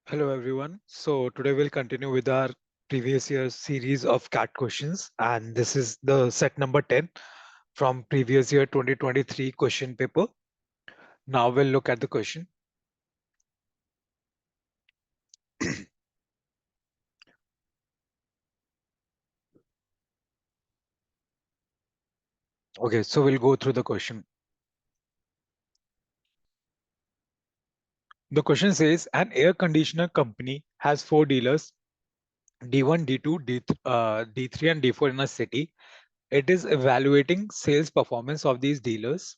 Hello everyone. So today we'll continue with our previous year's series of CAT questions, and this is the set number 10 from previous year 2023 question paper. Now we'll look at the question. Okay, so we'll go through the question. The question says an air conditioner company has four dealers D1, D2, D3 and D4 in a city. It is evaluating sales performance of these dealers.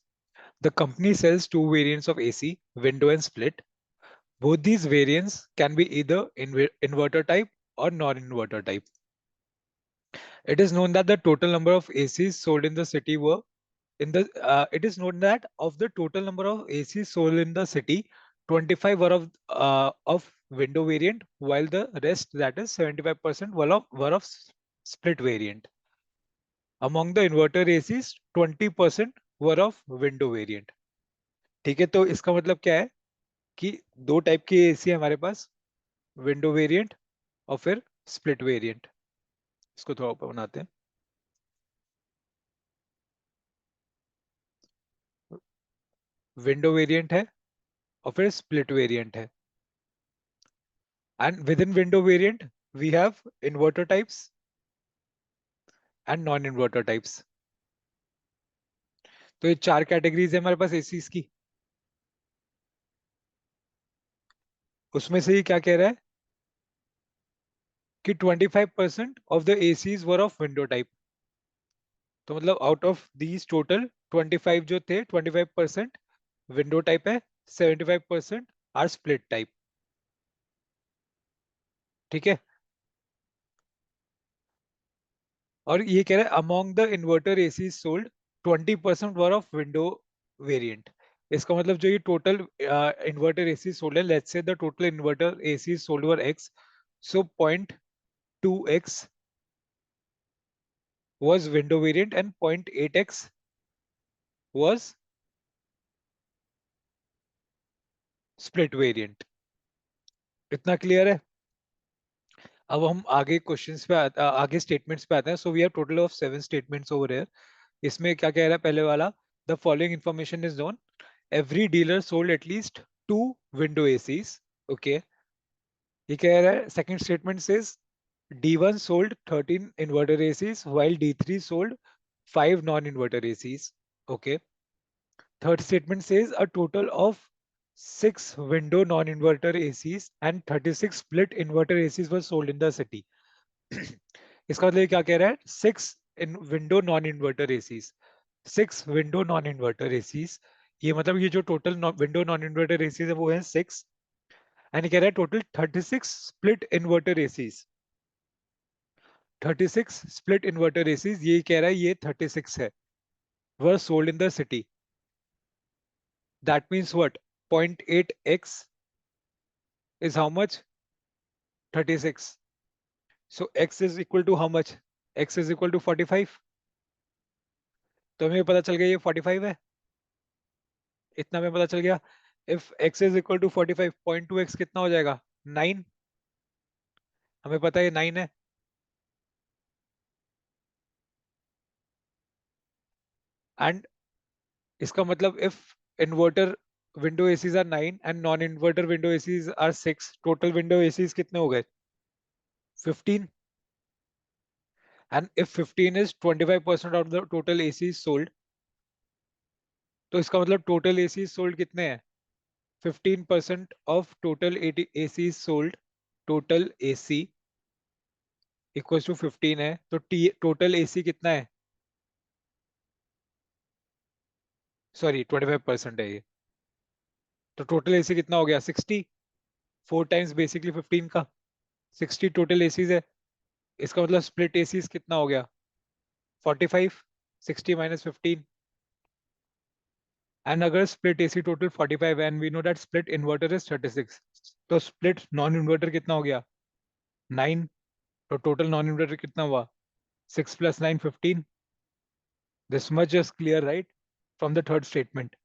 The company sells two variants of AC, window and split. Both these variants can be either inverter type or non-inverter type. It is known that the total number of ACs sold in the city were in the. It is known that of the total number of ACs sold in the city, 25 were of window variant, while the rest, that is 75%, were of split variant. Among the inverter ACs, 20% were of window variant. ठीक है, तो इसका मतलब क्या है कि दो type की एसी है हमारे पास, विंडो वेरिएंट और फिर स्प्लिट वेरिएंट। इसको थोड़ा ऊपर बनाते हैं। विंडो वेरिएंट है और फिर स्प्लिट वेरिएंट है। And within window variant we have inverter types and non inverter types. तो ये चार कैटेगरीज है हमारे पास एसीज की। उसमें से ये क्या कह रहा है कि 25% of the ACs were of window type. तो मतलब आउट ऑफ दीज टोटल 25 जो थे, 25% विंडो टाइप है, 75% आर स्प्लिट टाइप। ठीक है। और ये कह रहा है among the inverter AC sold 20% were of window variant. इसका मतलब जो ये टोटल इन्वर्टर एसी सोल्ड है, let's say the total inverter AC sold were x, so 0.2x was window variant and 0.8x was split variant। इतना clear है। अब हम आगे क्वेश्चंस पे आगे स्टेटमेंट्स पे आते हैं। So we have total of 7 statements over here. इसमें क्या कह रहा है पहले वाला, the following information is known, every dealer sold at least two window ACs. Okay. ये कह रहा है second statement says D1 sold 13 inverter ACs while D3 sold 5 non-inverter ACs. Okay. Third statement says a total of 6 window non-inverter ACs and 36 split inverter ACs were sold in the city. इसका मतलब ये क्या कह रहा है, 6 इन window non inverter ACs, 6 window non inverter ACs. ये मतलब ये जो total window non inverter ACs है वो है 6। एंड कह रहा है total 36 split inverter ACs, 36 split inverter ACs, ये कह रहा है ये 36 है, were sold in the city. That means what, 0.8x is how much, 36। so x is equal to how much, x is equal to 45। तो हमें पता चल गया ये 45 है, इतना हमें पता चल गया। If x is equal to 45, 0.2x कितना हो जाएगा, 9। हमें पता है 9 है। एंड इसका मतलब if inverter window ACs are 9 and non inverter window ACs are 6, total window ACs कितने हो गए, 15। And if 15 is 25% of the total AC sold, तो इसका मतलब टोटल एसी सोल्ड कितने हैं, 15% of total AC sold, total AC equals to 15 है, तो टोटल एसी कितना है, सॉरी 25% है ये, तो टोटल एसी कितना हो गया, 60। 4 टाइम्स बेसिकली 15 का, 60 टोटल एसीज है। इसका मतलब स्प्लिट एसीज कितना हो गया, 45, 60 माइनस 15। एंड अगर split AC total 45 and we know that split inverter is 36, तो स्प्लिट नॉन इन्वर्टर कितना हो गया, 9। तो टोटल नॉन इन्वर्टर कितना हुआ, 6 plus 9, 15। This much is clear right from the third statement.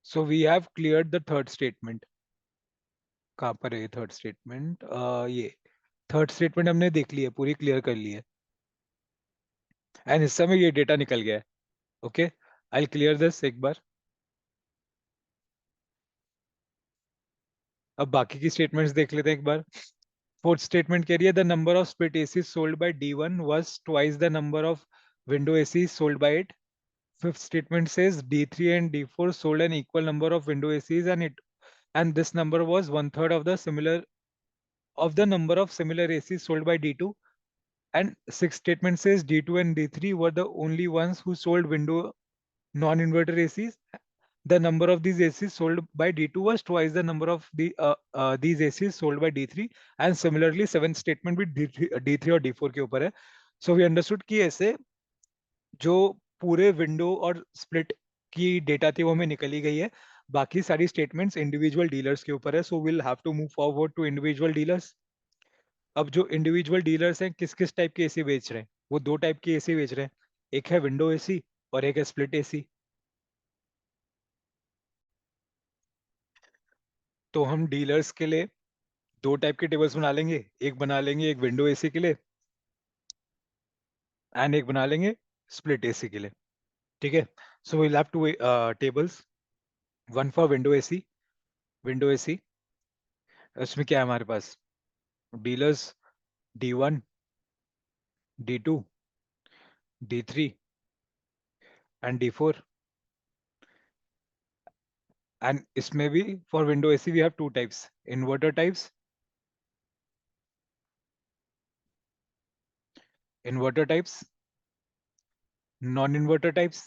So we have cleared the third statement. कहाँ पर है थर्ड स्टेटमेंट? ये थर्ड स्टेटमेंट हमने देख ली है, पूरी क्लियर कर ली है, एंड इस समय ये डेटा निकल गया है। ओके, आई क्लियर दिस एक बार। अब बाकी की स्टेटमेंट्स देख लेते हैं एक बार। फोर्थ स्टेटमेंट कह रही है the number of split AC sold bye D1 was twice the number of window AC sold by it. Fifth statement says D3 and D4 sold an equal number of window ACs and this number was one third of the number of similar ACs sold by D2. And sixth statement says D2 and D3 were the only ones who sold window non-inverter ACs. The number of these ACs sold by D2 was twice the number of these ACs sold by D3. And similarly, seventh statement भी D3 और D4 के ऊपर है. So we understood कि ऐसे जो पूरे window और स्प्लिट की डेटा थी वो हमें निकली गई है. बाकी सारी स्टेटमेंट्स इंडिविजुअल डीलर्स के ऊपर है. So will have to move forward to individual dealers. अब जो इंडिविजुअल डीलर्स हैं किस किस टाइप के एसी बेच रहे हैं? वो दो टाइप के एसी बेच रहे हैं. एक है विंडो एसी और एक है स्प्लिट एसी. तो हम डीलर्स के लिए दो टाइप के टेबल्स बना लेंगे. एक बना लेंगे एक विंडो एसी के लिए एंड एक बना लेंगे स्प्लिट एसी के लिए. ठीक है. So will have two tables. One for window AC. Window AC इसमें क्या है हमारे पास? Dealers D1, D2, D3 and D4. And इसमें भी for window AC we have two types, inverter types, non inverter types.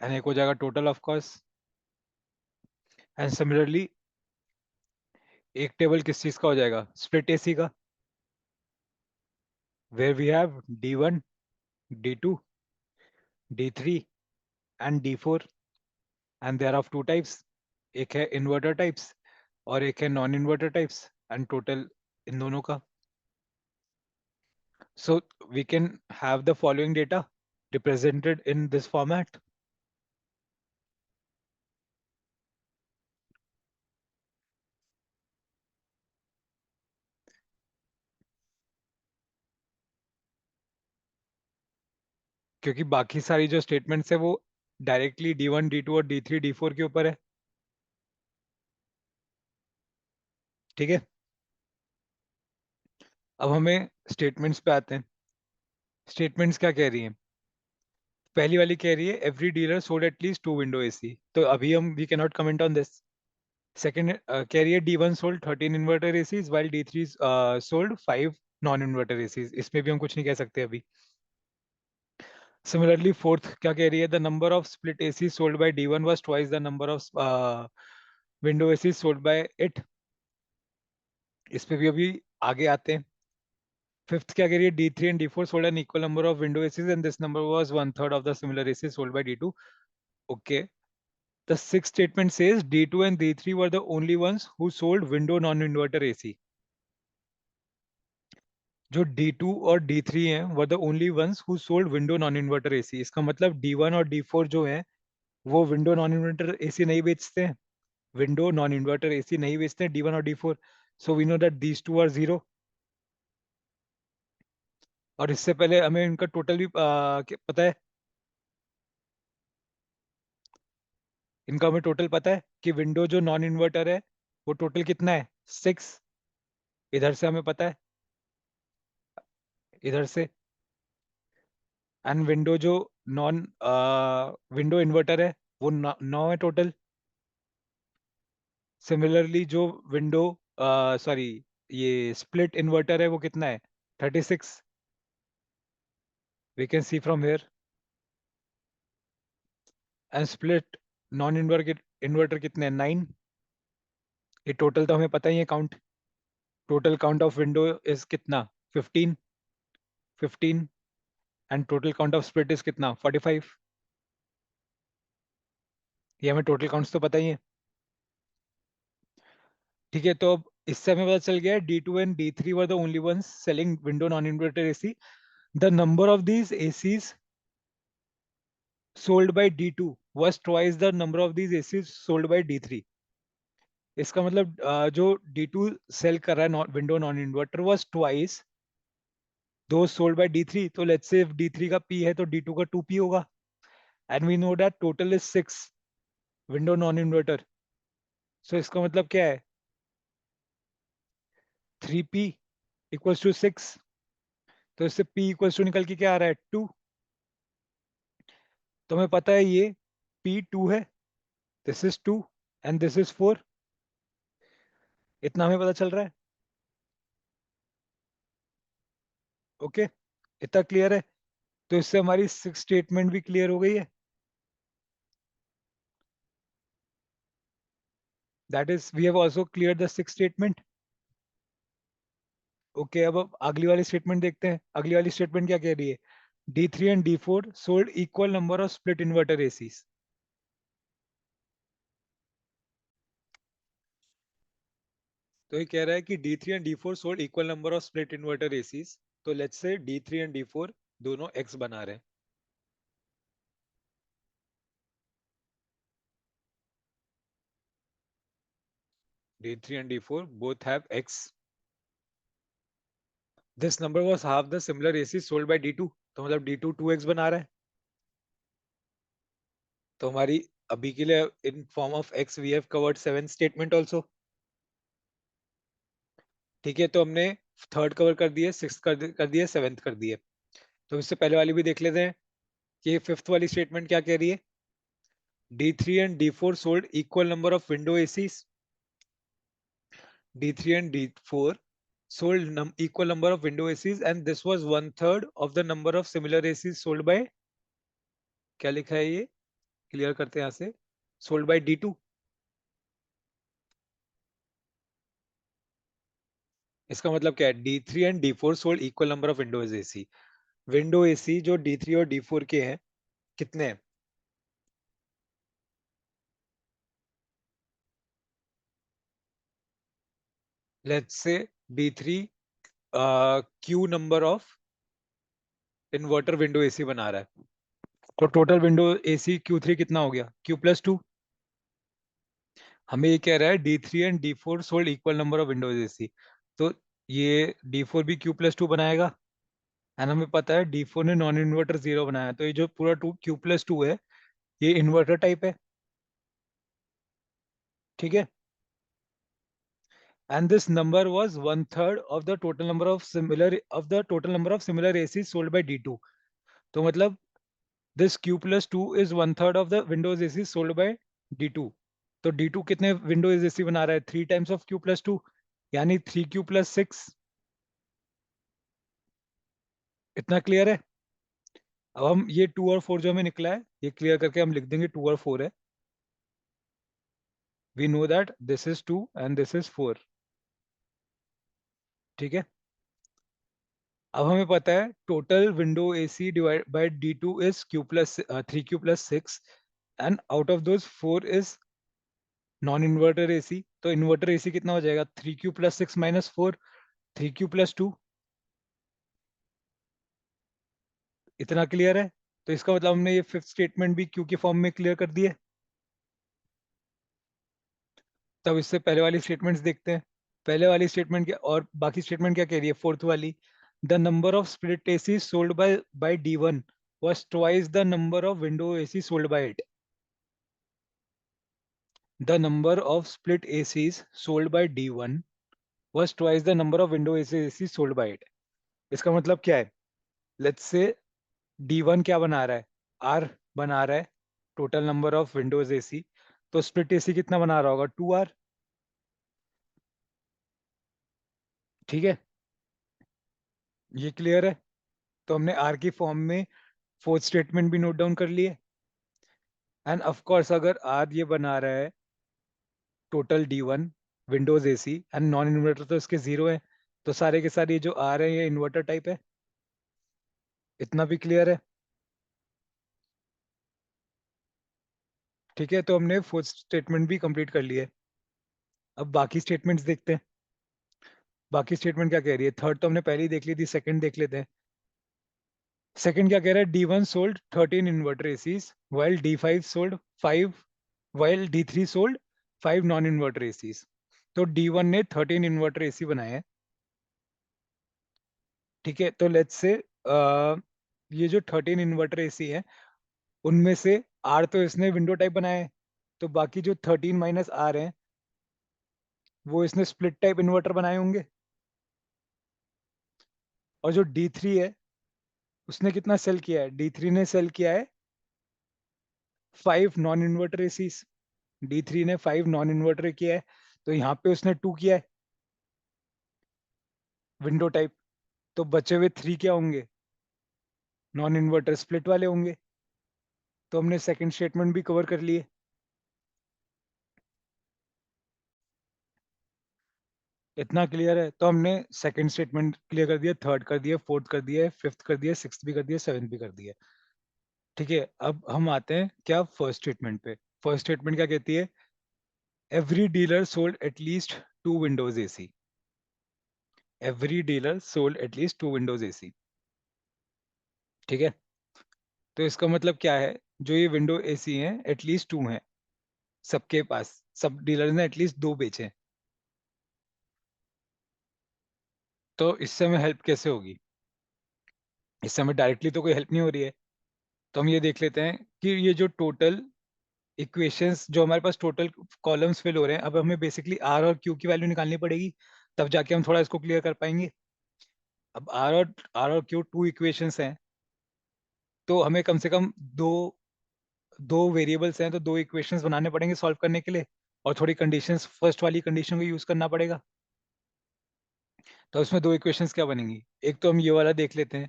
And एक हो जाएगा total of course. And similarly एक टेबल किस चीज का हो जाएगा? स्प्लिट एसी का, where we have D1, D2, D3 and D4. And there of two types. एक है इन्वर्टर टाइप्स और एक है non inverter types. And total इन दोनों का. So we can have the following data represented in this format. क्योंकि बाकी सारी जो स्टेटमेंट्स है वो डायरेक्टली D1, D2 और D3, D4 के ऊपर है. ठीक है. अब हमें स्टेटमेंट्स पे आते हैं. स्टेटमेंट्स क्या कह रही हैं? पहली वाली कह रही है every dealer sold at least two window AC. तो अभी हम we can not comment on this. Second कह रही है D1 sold 13 inverter ACs while D3 sold 5 non inverter ACs. इसमें भी हम कुछ नहीं कह सकते अभी. Similarly, fourth क्या कह रही है? The number of split ACs sold by D1 was twice the number of window ACs sold by it. इस पे भी अभी आगे आते हैं. Fifth क्या कह रही है? D3 and D4 sold an equal number of window ACs and this number was one third of the similar ACs sold by D2. Okay. The sixth statement says D2 and D3 were the only ones who sold window non-inverter AC. जो D2 और D3 हैं were the only ones who sold window non-inverter AC. इसका मतलब D1 और D4 जो हैं वो window non inverter AC नहीं बेचते हैं. विंडो नॉन इन्वर्टर एसी नहीं बेचते हैं D1 और D4. So we know that these two are zero. और इससे पहले हमें इनका टोटल भी पता है. इनका हमें टोटल पता है कि विंडो जो नॉन इन्वर्टर है वो टोटल कितना है? 6. इधर से हमें पता है, इधर से. एंड विंडो जो नॉन विंडो इन्वर्टर है वो 9 है टोटल. सिमिलरली जो विंडो सॉरी ये स्प्लिट इन्वर्टर है वो कितना है? 36. We can see from here. And split non inverter कितने हैं? 9. ये टोटल तो हमें पता ही है count. Total count of window is कितना? 15. 15. And total count of split is कितना? 45. ये हमें टोटल काउंट्स तो पता ही है. ठीक है. तो अब इससे हमें पता चल गया है D2 and D3 were the only ones selling window non inverter AC. The number of these ACs sold by D2 was twice the number of these ACs sold by D3. इसका मतलब जो D2 सेल कर रहा है window non inverter was twice दो sold by D3, तो let's say D3 का P है तो D2 का 2P होगा, and we know that total is 6 window non inverter. So इसका मतलब क्या है, 3P इक्वल्स टू 6। तो इससे P इक्वल्स टू निकल के क्या आ रहा है, 2। तो हमें पता है ये P2 है, this is 2 and this is 4। इतना हमें पता चल रहा है। ओके, इतना क्लियर है। तो इससे हमारी 6 स्टेटमेंट भी क्लियर हो गई है। That is we have also clear the 6 statement. Okay, अब अगली वाली स्टेटमेंट देखते हैं। अगली वाली स्टेटमेंट क्या कह रही है, D3 and D4 sold equal number of split inverter ACs. तो ये कह रहा है कि D3 and D4 sold equal number of split inverter ACs. तो let's say D3 and D4 दोनों X बना रहे हैं। D3 and D4 both have X. This number was half the similar AC sold by D2. तो मतलब D2 2X बना रहा है। तो हमारी अभी के लिए in form of X we have covered 7 statement also. ठीक है, तो हमने थर्ड कवर कर दिए, सिक्स कर दिए, सेवेंथ कर दिए। तो इससे पहले वाली भी देख लेते हैं कि फिफ्थ वाली स्टेटमेंट क्या कह रही है। D3 and D4 sold equal number of window ACs. D3 and D4 sold equal number of window ACs and this was one third of the number of similar ACs sold by, क्या लिखा है ये, clear करते हैं यहाँ से, sold by D2। इसका मतलब क्या है, D3 and D4 sold equal number of Windows AC. Window AC जो D3 और D4 के हैं कितने हैं, let's say D3 Q number of inverter window AC बना रहा है, तो टोटल विंडो एसी Q3 कितना हो गया, Q+2। हमें ये कह रहा है D3 and D4 sold equal number of Windows AC, तो ये D4 भी Q+2 बनाएगा। एंड हमें पता है D4 ने नॉन इन्वर्टर 0 बनाया, तो ये जो पूरा Q+2 है ये इन्वर्टर टाइप है। ठीक है, and this number was one third of the total number of similar ACs sold by D2। तो मतलब this Q+2 is one third of the Windows ACs sold by D2। तो D2 कितने Windows AC बना रहा है, 3 times of Q+2, यानी 3Q+6। इतना clear है। अब हम ये 2 और 4 जो हमें निकला है ये क्लियर करके हम लिख देंगे 2 और 4 है। We know that this is 2 and this is 4। ठीक है, अब हमें पता है total window AC divide by D2 is Q+3Q+6 and out of those 4 is non inverter AC. तो इन्वर्टर एसी कितना हो जाएगा, 3Q+6 - 4, 3Q+2। इतना क्लियर है। तो इसका मतलब हमने ये फिफ्थ स्टेटमेंट भी Q के फॉर्म में क्लियर कर दी है। तब इससे पहले वाली स्टेटमेंट्स देखते हैं। पहले वाली स्टेटमेंट क्या और बाकी स्टेटमेंट क्या कह रही है, फोर्थ वाली, the number of split AC sold bye D1 was twice the number of window AC sold by it. The number of split ACs sold by D1 was twice the number of window AC sold by it. इसका मतलब क्या है, let's say D1 क्या बना रहा है, R बना रहा है total number of Windows AC, तो स्प्लिट एसी कितना बना रहा होगा, 2R। ठीक है, ये क्लियर है। तो हमने R की फॉर्म में फोर्थ स्टेटमेंट भी नोट डाउन कर लिए। एंड ऑफ कोर्स अगर R ये बना रहा है total D1 Windows AC and non inverter तो इसके 0 है, तो सारे के सारे ये जो R है ये इन्वर्टर टाइप है। इतना भी क्लियर है। ठीक है, तो हमने फोर्थ स्टेटमेंट भी कंप्लीट कर लिया है। अब बाकी स्टेटमेंट्स देखते हैं। बाकी स्टेटमेंट क्या कह रही है, थर्ड तो हमने पहले ही देख ली थी, सेकंड देख लेते हैं। सेकंड क्या कह रहा है, D1 sold 13 inverter ACs while D5 sold 5, while D3 sold 5 non inverter ACs. तो D1 ने 13 इन्वर्टर एसी बनाए हैं, ठीक है। तो लेट्स से ये जो 13 इन्वर्टर एसी है उनमें से आर तो इसने विंडो टाइप बनाया है, तो बाकी जो 13 माइनस आर है वो इसने स्प्लिट टाइप इन्वर्टर बनाए होंगे। और जो D3 है उसने कितना सेल किया है, D3 ने सेल किया है 5 नॉन इन्वर्टर एसीज। D3 ने 5 नॉन इन्वर्टर किया है, तो यहाँ पे उसने 2 किया है विंडो टाइप। तो बचे हुए 3 क्या होंगे, नॉन इन्वर्टर स्प्लिट वाले होंगे। तो हमने सेकंड स्टेटमेंट भी कवर कर लिए। इतना क्लियर है? तो हमने सेकंड स्टेटमेंट क्लियर कर दिया, थर्ड कर दिया, फोर्थ कर दिया, फिफ्थ कर दिया, सिक्स्थ भी कर दिया, सेवेंथ भी कर दिया, ठीक है। अब हम आते हैं क्या फर्स्ट स्टेटमेंट पे। फर्स्ट स्टेटमेंट क्या कहती है, every dealer sold at least 2 Windows AC. Every dealer sold at least 2 Windows AC, ठीक है। तो इसका मतलब क्या है, जो ये विंडो एसी हैं एटलीस्ट 2 हैं सबके पास, सब डीलर ने एटलीस्ट 2 बेचे हैं। तो इससे हमें हेल्प कैसे होगी, इससे हमें डायरेक्टली तो कोई हेल्प नहीं हो रही है। तो हम ये देख लेते हैं कि ये जो टोटल इक्वेशंस जो हमारे पास टोटल कॉलम्स फिल हो रहे हैं, अब हमें बेसिकली आर और क्यू की वैल्यू निकालनी पड़ेगी, तब जाके हम थोड़ा इसको क्लियर कर पाएंगे। अब आर और क्यू 2 इक्वेशंस हैं, तो हमें कम से कम दो दो वेरिएबल्स हैं, तो 2 इक्वेशंस बनाने पड़ेंगे सॉल्व करने के लिए, और थोड़ी कंडीशंस फर्स्ट वाली कंडीशन को यूज करना पड़ेगा। तो उसमें 2 इक्वेशंस क्या बनेंगी, एक तो हम ये वाला देख लेते हैं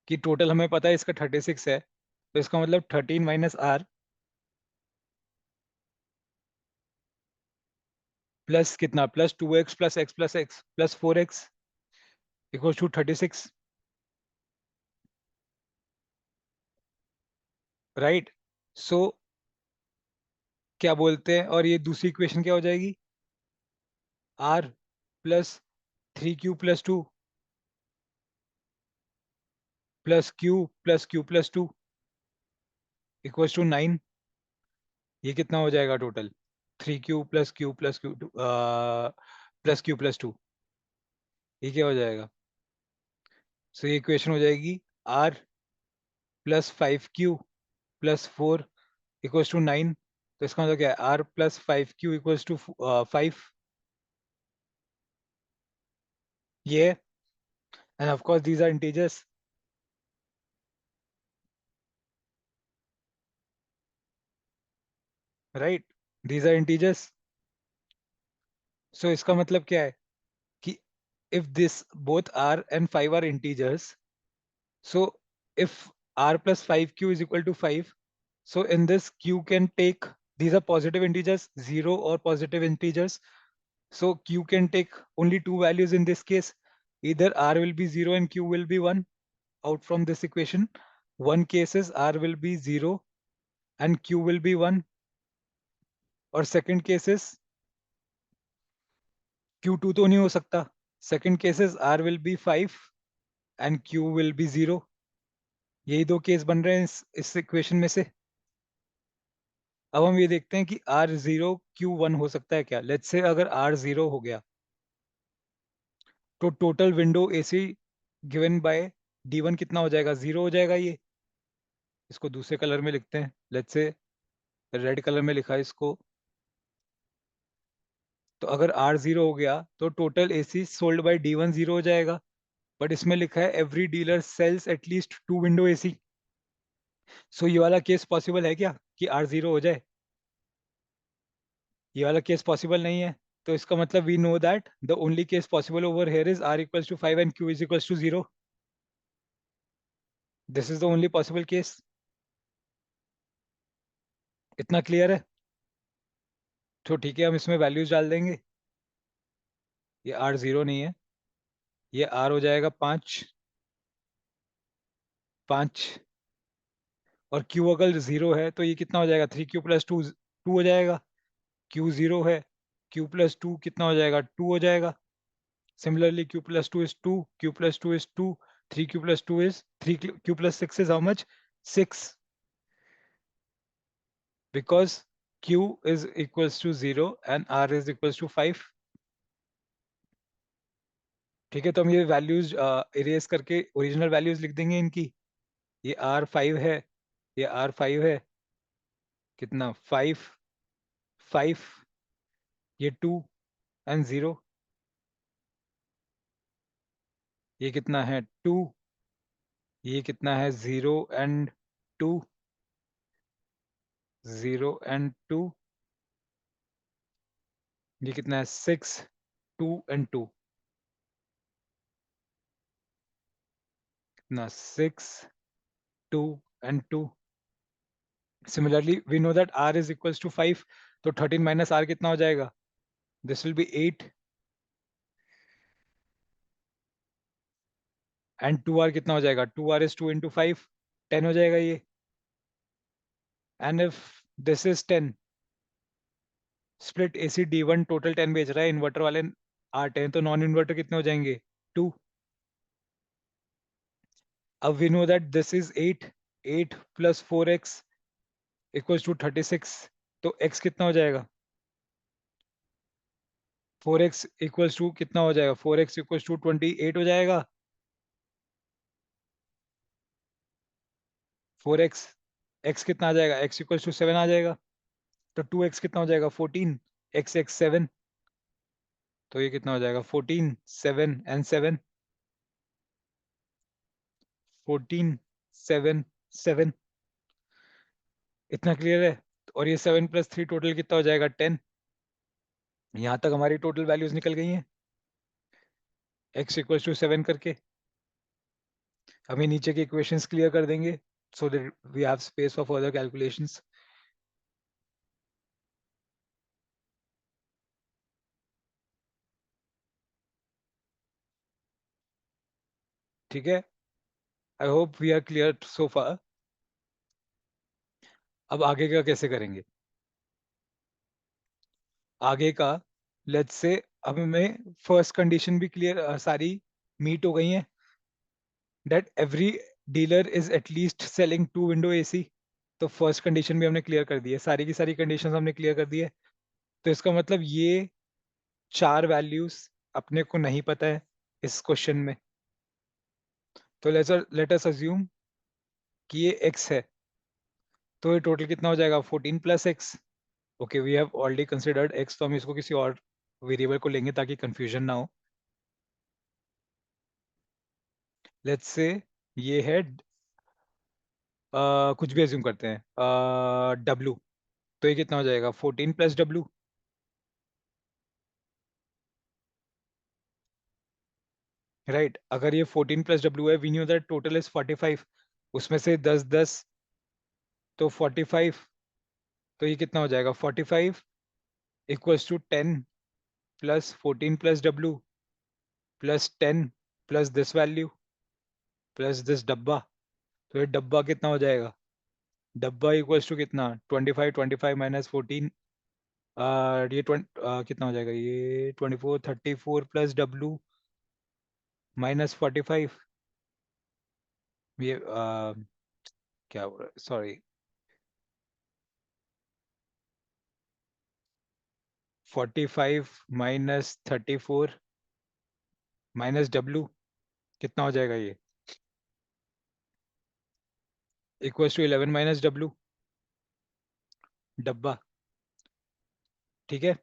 कि टोटल हमें पता है इसका 36 है, तो इसका मतलब 13 माइनस आर प्लस कितना, plus 2x plus X plus X plus 4x equal to 36, right. So क्या बोलते हैं, और ये दूसरी इक्वेशन क्या हो जाएगी, R plus 3Q+2 plus Q+Q+2 equals to 9। ये कितना हो जाएगा टोटल, 3Q+Q+Q प्लस Q+2, ये क्या हो जाएगा। सो ये इक्वेशन हो जाएगी R plus 5Q+4 equals to 9। तो इसका मतलब क्या है, are plus 5Q equals to 5, ये, and of course these are integers, right, these are integers. So इसका मतलब क्या है कि if this both r and 5 are integers, so if r plus 5q is equal to 5, so in this q can take, these are positive integers, 0 or positive integers, so q can take only two values in this case, either r will be 0 and q will be 1 out from this equation. One case is r will be 0 and q will be 1, और second case is q2 तो नहीं हो सकता, second case is r will be 5 and q will be 0। यही दो case बन रहे हैं इस इक्वेशन में से। अब हम ये देखते हैं कि R0 Q1 हो सकता है क्या। लेट्स से अगर R0 हो गया तो total window AC given by D1 कितना हो जाएगा, 0 हो जाएगा। ये इसको दूसरे कलर में लिखते हैं, लेट्स से रेड कलर में लिखा है इसको। तो अगर R0 हो गया तो total AC sold bye D1 0 हो जाएगा, बट इसमें लिखा है every dealer sells at least 2 window AC. So ये वाला केस पॉसिबल है क्या कि R0 हो जाए, ये वाला केस पॉसिबल नहीं है। तो इसका मतलब we know that the only case possible over here is r equals to 5 and q is equals to 0। This is the only possible case. इतना क्लियर है? तो ठीक है, हम इसमें वैल्यूज डाल देंगे। ये r0 नहीं है, ये r हो जाएगा 5, 5, और q अगर 0 है तो ये कितना हो जाएगा, 3Q+2 2 हो जाएगा। q 0 है, Q+2 कितना हो जाएगा, 2 हो जाएगा। Similarly, Q+2 is 2, Q+2 is 2, 3Q+2 is 3, Q+6 is how much, 6, because Q is equals to 0 and R is equals to 5. ठीक है, तो हम ये वैल्यूज इरेज करके ओरिजिनल वैल्यूज लिख देंगे इनकी। ये R5 है, ये R5 है, कितना 5, 5, ये 2 एंड 0, ये कितना है 2, ये कितना है 0 एंड 2, 0 एंड 2, ये कितना है 6, 2 एंड 2, कितना 6, 2 and 2। Similarly, we know that R is equals to 5, तो 13 minus R कितना हो जाएगा? This will be 8 and 2R कितना हो जाएगा? 2R is 2 into 5, 10 हो जाएगा ये। And if this is 10, split AC D1 total 10 बेच रहा है, इन्वर्टर वाले 8 हैं, तो नॉन इन्वर्टर कितने हो जाएंगे? 2। अब we know that this is 8, 8 plus 4x equals to 36, तो x कितना हो जाएगा? 4x equals to कितना हो जाएगा? 4x equals to 28 हो जाएगा। 4x, x कितना आ जाएगा? x equals to 7 आ जाएगा। तो 2x कितना हो जाएगा? 14, x 7, तो ये कितना हो जाएगा? 14, 7 एंड 7, 14, 7, 7। इतना क्लियर है? और ये 7 प्लस 3 टोटल कितना हो जाएगा? 10। यहाँ तक हमारी टोटल वैल्यूज निकल गई हैं x इक्वल्स टू 7 करके। हमें नीचे के इक्वेशंस क्लियर कर देंगे so that we have space for further calculations. ठीक है, I hope we are clear so far. अब आगे का कैसे करेंगे? आगे का लेट्स से अब हमें फर्स्ट कंडीशन भी क्लियर सारी मीट हो गई हैं, that every dealer is at least selling 2 window AC. तो फर्स्ट कंडीशन भी हमने क्लियर कर दी है, सारी की सारी कंडीशंस हमने क्लियर कर दी है। तो इसका मतलब ये 4 वैल्यूज अपने को नहीं पता है इस क्वेश्चन में। तो लेट अस अज्यूम कि ये x है, तो ये टोटल कितना हो जाएगा? 14 plus x. Okay, we have already considered x, तो हम इसको किसी और वेरिएबल को लेंगे ताकि कंफ्यूजन ना हो। लेट्स से ये है कुछ भी एज्यूम करते हैं w, तो ये कितना हो जाएगा? 14 प्लस w, राइट। अगर ये 14 प्लस w है, we knew that total is 45, उसमें से 10 10, तो 45, तो ये कितना हो जाएगा? 45 equals to 10 plus 14 plus w plus 10 plus this value plus this डब्बा। तो ये डब्बा कितना हो जाएगा? डब्बा इक्वल्स टू कितना? 25, 25 माइनस 14, ये 20 कितना हो जाएगा? ये 24, 34 प्लस w माइनस 45, ये क्या हो रहा है? सॉरी, 45 माइनस 34 माइनस w कितना हो जाएगा? ये इक्वल्स टू 11 माइनस w डब्बा। ठीक है,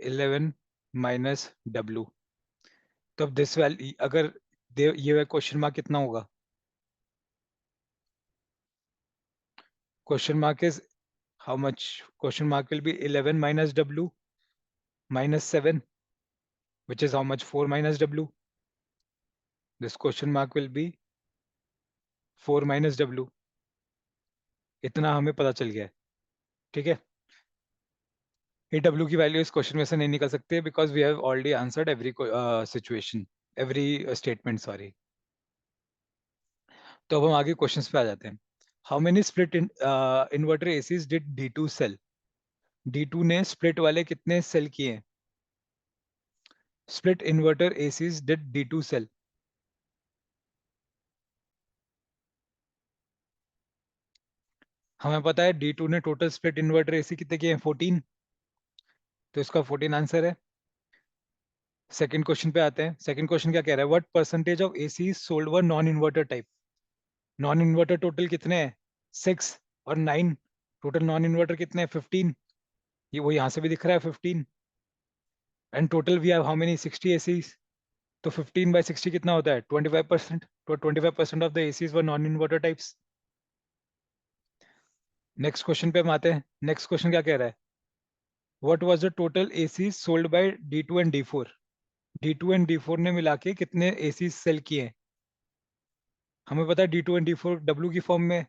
11 माइनस w। तो अब दिस वैल्यू अगर ये क्वेश्चन मार्क कितना होगा? Question mark is how much? Question mark will be 11 minus w minus 7, which is how much? 4 minus w. This question mark will be 4 minus w. इतना हमें पता चल गया है। ठीक है, ये w की वैल्यू इस क्वेश्चन में से नहीं निकल सकते because we have already answered every situation, every statement, sorry. तो अब हम आगे क्वेश्चंस पे आ जाते हैं। How many split inverter ACs did D2 sell? D2 ने स्प्लिट वाले कितने सेल किए? Split inverter ACs did D2 sell? हमें पता है D2 ने टोटल स्प्लिट इन्वर्टर एसी कितने किए हैं 14, तो इसका 14 आंसर है। सेकंड क्वेश्चन पे आते हैं। सेकंड क्वेश्चन क्या कह रहा है, what percentage of AC sold were non inverter type. Non inverter total कितने हैं 6 और 9, टोटल नॉन इन्वर्टर कितने हैं 15, ये वो यहाँ से भी दिख रहा है 15, and total we have how many 60 ACs, तो 15/60 कितना होता है 25%, तो 25% of the ACs were non inverter types. Next question पे हम आते हैं। नेक्स्ट क्वेश्चन क्या कह रहा है, what was the total AC sold by D2 and D4। D2 and D4 ने मिला के कितने एसी सेल किए हैं। हमें पता है D2 एंड D4 W की फॉर्म में,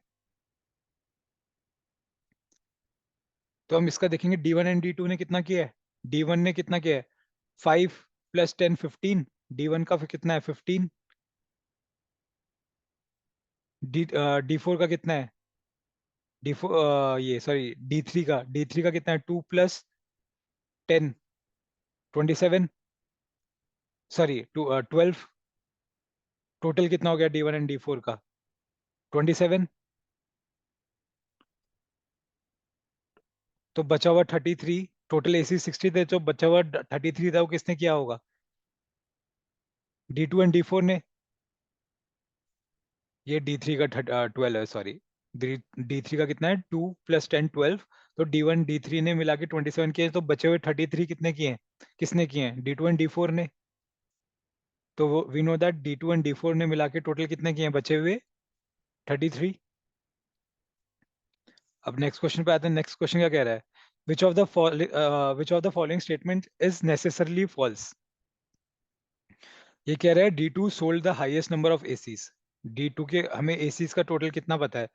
तो हम इसका देखेंगे D1 एंड D2 ने कितना किया है। D1 ने कितना किया है 5 + 10 15, D1 का फिर कितना है 15, D4 का कितना है D4 ये सॉरी D3 का कितना है 2 + 10 27, सॉरी 12, टोटल कितना हो गया D1 एंड D4 का 27, तो बचा हुआ 33, टोटल एसी 60 थे, जो बचा हुआ 33 था वो किसने किया होगा D2 एंड D4 ने। ये D3 का 12 है, सॉरी D3 का कितना है 2 + 10 12, तो D1 D3 ने मिला के 27 किए, तो बचे हुए 33 कितने किए हैं, किसने किए हैं D2 एंड D4 ने। तो वो we know that D2 and D4 ने मिला के टोटल कितने किए हैं बचे हुए 33। अब नेक्स्ट क्वेश्चन पे आते हैं। नेक्स्ट क्वेश्चन क्या कह रहा है, which of the following statement is necessarily false. ये कह रहा है D2 sold the highest number of ACs. D2 के हमें एसीज का टोटल कितना पता है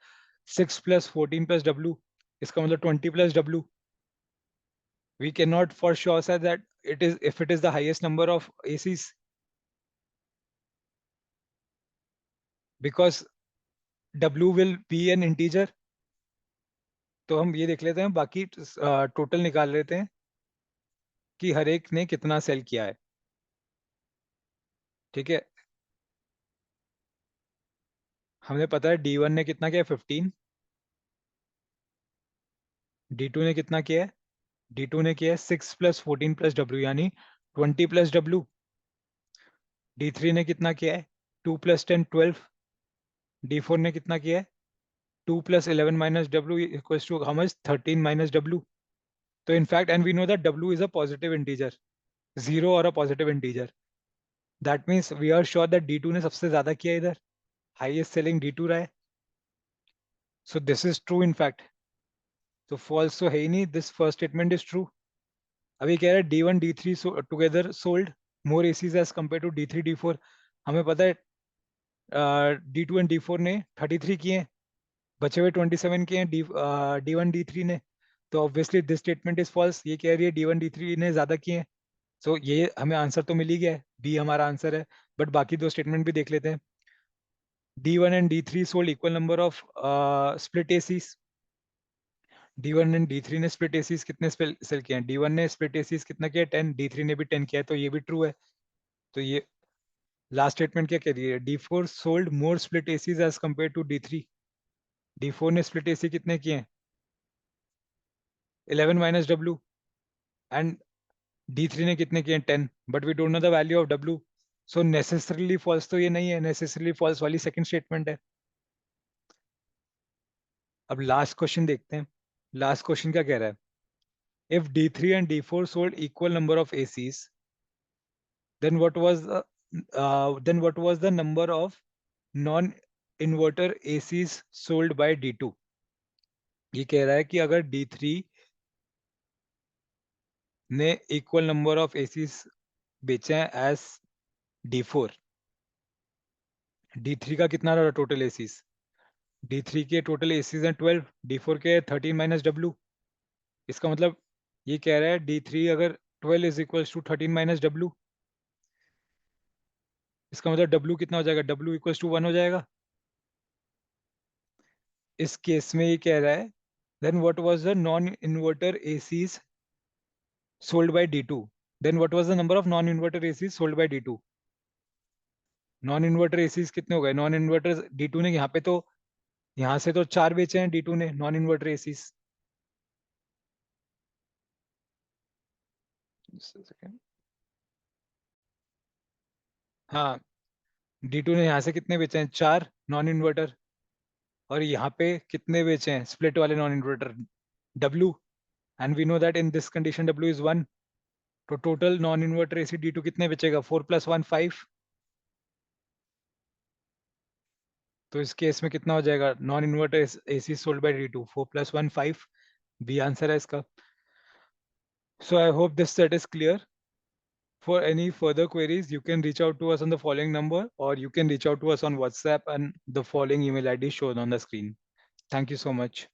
6 + 14 + W, इसका मतलब 20 + W। We cannot for sure say that it is if it is the highest number of ACs, because W will be an integer। तो हम ये देख लेते हैं, बाकी टोटल निकाल लेते हैं कि हर एक ने कितना सेल किया है। ठीक है, हमें पता है D1 ने कितना किया 15, D2 ने कितना किया है D2 ने किया है 6 + 14 + W यानी 20 + W। D3 ने कितना किया है 2 + 10 12, D4 ने कितना किया है 2 + 11 - W equals to how much 13 - W। तो in fact and we know that W is a positive integer, 0 और a positive integer, that means we are sure that D2 ने सबसे ज्यादा किया है इधर, highest selling D2 रहा है, so this is true in fact। तो false तो है ही नहीं, this first statement is true। अभी कह रहा है D1 D3 together sold more ACs as compared to D3 D4। हमें पता है D2 एंड D4 ने 33 किए हैं, बचे हुए 27 किए हैं D1 D3 ने, तो obviously this statement is false. ये कह रही है D1 D3 ने ज्यादा किए हैं, सो ये हमें आंसर तो मिल ही गया है, बी हमारा आंसर है। बट बाकी दो स्टेटमेंट भी देख लेते हैं। D1 and D3 sold equal number of split ACs. D1 and D3 ने स्प्लिट एसीज कितने सेल किए हैं, D1 ने स्प्लिट एसीज कितना किया 10, D3 ने भी 10 किया है, तो ये भी ट्रू है। तो ये लास्ट स्टेटमेंट क्या कह रही है, D4 sold more split ACs as compare to D3। D4 ने स्प्लिट एसी कितने किए हैं 11 - W, एंड D3 ने कितने किए 10, but we don't know the value of W, so necessarily false तो ये नहीं है, नेसेसरली फॉल्स वाली सेकंड स्टेटमेंट है। अब लास्ट क्वेश्चन देखते हैं। लास्ट क्वेश्चन क्या कह रहा है, if D3 and D4 sold equal number of ACs, then what was the number of non inverter ACs sold by D2। ये कह रहा है कि अगर D3 ने इक्वल नंबर ऑफ ACs बेचे हैं एज D4, D3 का कितना रहा टोटल एसीज, D3 के टोटल एसीज हैं 12, D4 के 13 - W। इसका मतलब ये कह रहा है D3 अगर 12 इज इक्वल्स टू 13 - W, इसका मतलब W कितना हो जाएगा, W इक्वल्स टू 1 हो जाएगा। इस केस में ये कह रहा है then what was the non inverter ACs sold by D2, then what was the number of non inverter ACs sold by D2। Non inverter ACs कितने हो गए, नॉन इन्वर्टर D2 ने यहाँ पे तो यहाँ से तो 4 बेचे हैं D2 ने नॉन इन्वर्टर एसीस। हाँ, D2 ने यहाँ से कितने बेचे हैं? 4 नॉन इन्वर्टर। और यहाँ पे कितने बेचे हैं स्प्लिट वाले non inverter? W, and we know that in this condition W is 1। तो total non inverter AC D2 कितने बेचेगा? 4 + 1 5। तो इस केस में कितना हो जाएगा? Non inverter AC sold by D2, 4 + 1 5। B answer है इसका। So I hope this set is clear. For any further queries, you can reach out to us on the following number, or you can reach out to us on WhatsApp and the following email ID shown on the screen. Thank you so much.